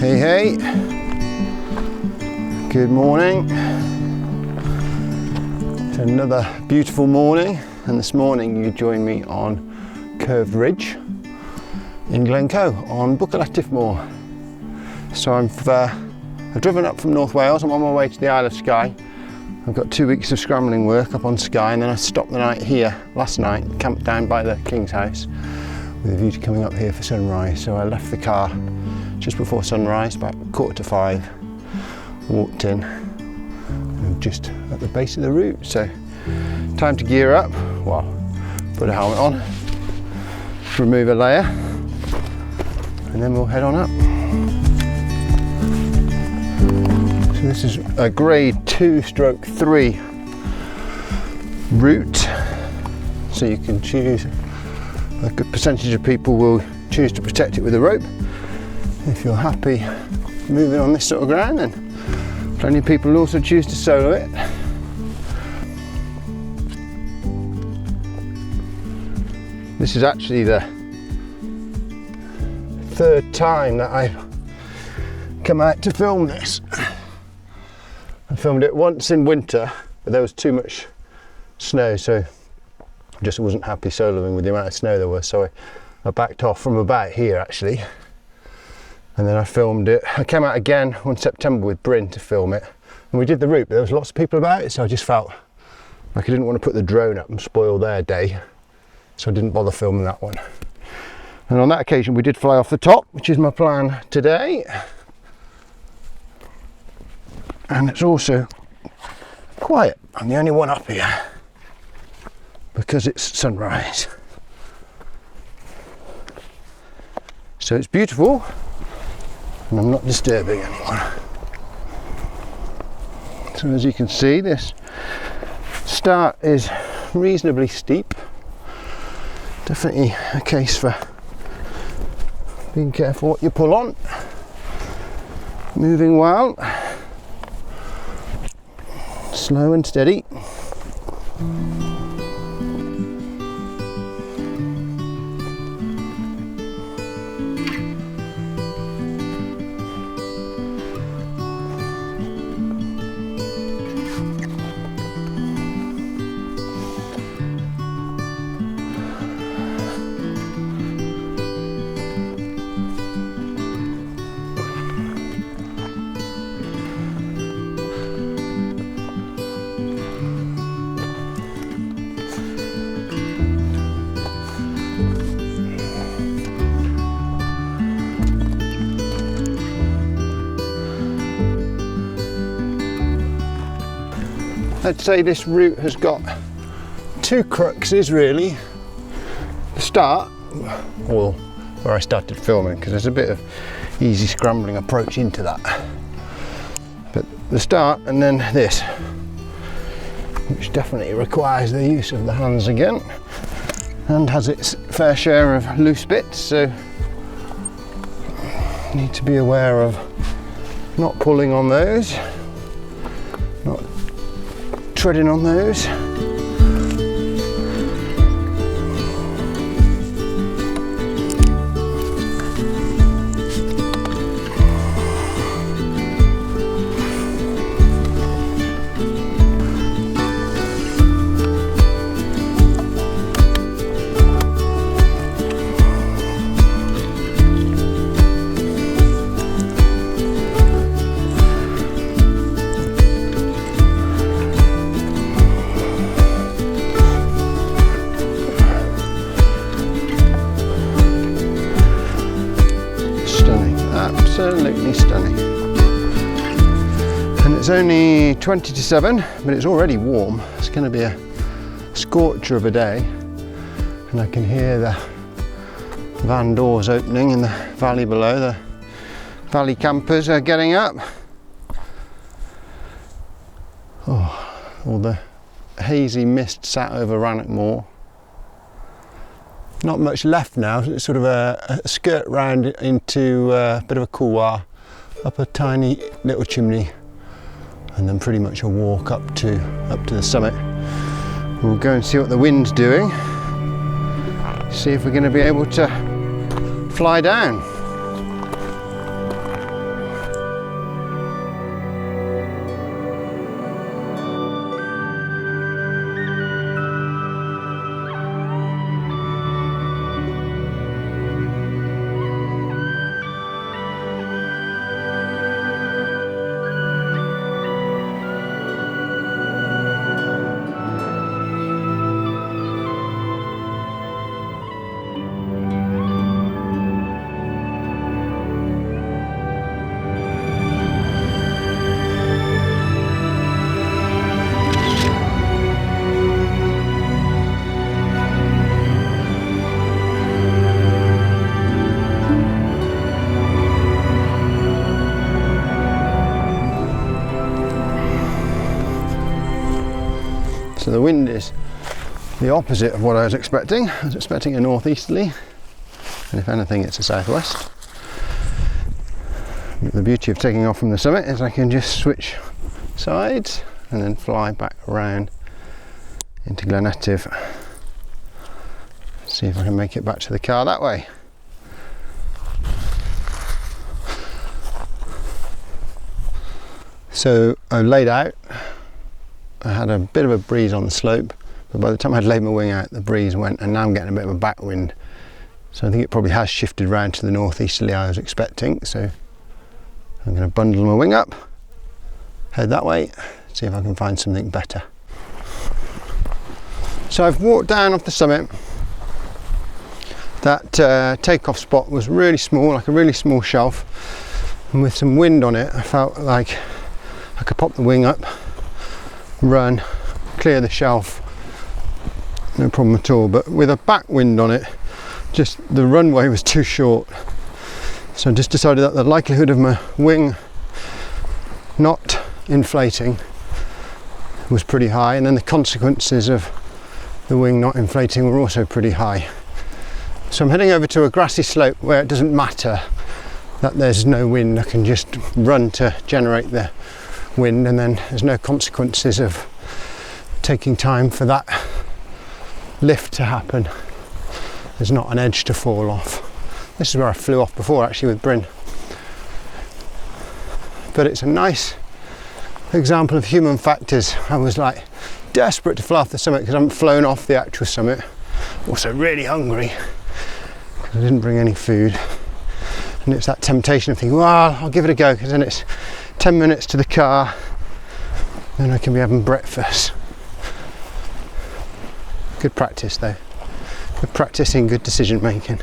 Hey, hey. Good morning. It's another beautiful morning, and this morning you join me on Curved Ridge in Glen Coe on Buachaille Etive Mòr. So I've driven up from North Wales. I'm on my way to the Isle of Skye. I've got 2 weeks of scrambling work up on Skye, and then I stopped the night here last night, camped down by the King's house with a view to coming up here for sunrise. So I left the car just before sunrise, about 4:45, walked in, and just at the base of the route. So time to gear up, well, put a helmet on, remove a layer, and then we'll head on up. So this is a grade 2/3 route, so you can choose. A good percentage of people will choose to protect it with a rope. If you're happy moving on this sort of ground, and plenty of people will also choose to solo it. This is actually the third time that I've come out to film this. I filmed it once in winter, but there was too much snow, so I just wasn't happy soloing with the amount of snow there was, so I backed off from about here actually. And then I filmed it. I came out again in September with Bryn to film it, and we did the route, but there was lots of people about it, so I just felt like I didn't want to put the drone up and spoil their day, so I didn't bother filming that one. And on that occasion we did fly off the top, which is my plan today. And it's also quiet. I'm the only one up here because it's sunrise. So it's beautiful, and I'm not disturbing anyone. So as you can see, this start is reasonably steep. Definitely a case for being careful what you pull on. Moving well, slow and steady. I'd say this route has got two cruxes really. The start, or where I started filming, because there's a bit of easy scrambling approach into that. But the start, and then this, which definitely requires the use of the hands again, and has its fair share of loose bits, so need to be aware of not pulling on those, not treading on those. Absolutely stunning. And it's only 20 to 7, but it's already warm. It's going to be a scorcher of a day, and I can hear the van doors opening in the valley below. The valley campers are getting up. Oh, all the hazy mist sat over Rannoch Moor. Not much left now. It's sort of a skirt round into a bit of a couloir, up a tiny little chimney, and then pretty much a walk up to the summit. We'll go and see what the wind's doing, see if we're going to be able to fly down. the opposite of what I was expecting. I was expecting a northeasterly, and if anything it's a southwest. But the beauty of taking off from the summit is I can just switch sides and then fly back around into Glen Etive. See if I can make it back to the car that way. So I laid out, I had a bit of a breeze on the slope, but by the time I'd laid my wing out the breeze went, and now I'm getting a bit of a backwind. So I think it probably has shifted round to the northeasterly I was expecting. So I'm going to bundle my wing up, head that way, see if I can find something better. So I've walked down off the summit. That takeoff spot was really small, like a really small shelf, and with some wind on it I felt like I could pop the wing up, run, clear the shelf, no problem at all. But with a backwind on it, just the runway was too short. So I just decided that the likelihood of my wing not inflating was pretty high, and then the consequences of the wing not inflating were also pretty high. So I'm heading over to a grassy slope where it doesn't matter that there's no wind. I can just run to generate the wind, and then there's no consequences of taking time for that lift to happen. There's not an edge to fall off. This is where I flew off before, actually, with Bryn. But it's a nice example of human factors. I was like desperate to fly off the summit because I haven't flown off the actual summit. Also really hungry because I didn't bring any food. And it's that temptation of thinking, well, I'll give it a go, because then it's 10 minutes to the car, then I can be having breakfast. Good practice though. Good practicing, good decision making.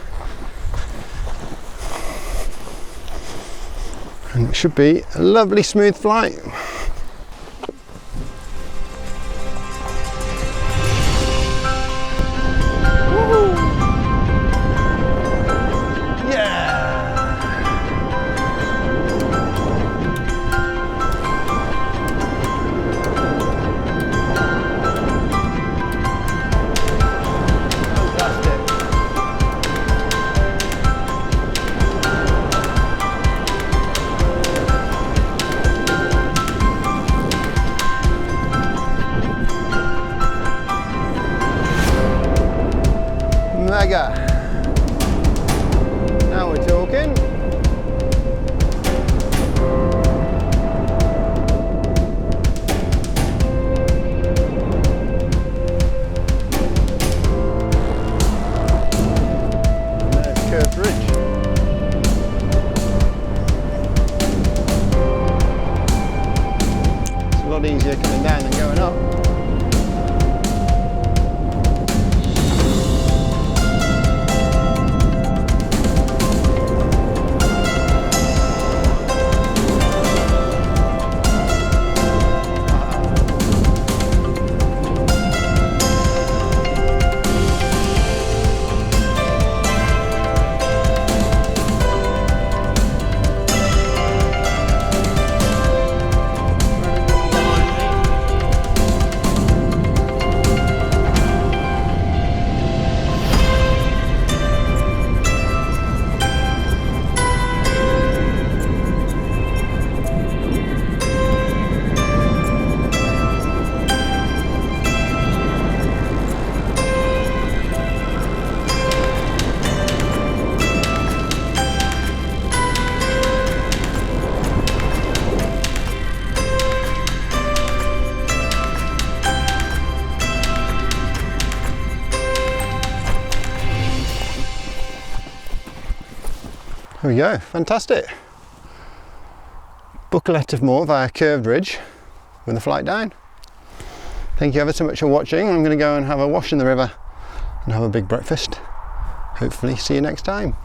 And it should be a lovely smooth flight. Mega. Now we're talking. There's Curved Ridge. It's a lot easier coming down than going up. There we go, fantastic. Buachaille Etive Mòr via Curved Ridge with the flight down. Thank you ever so much for watching. I'm going to go and have a wash in the river and have a big breakfast. Hopefully see you next time.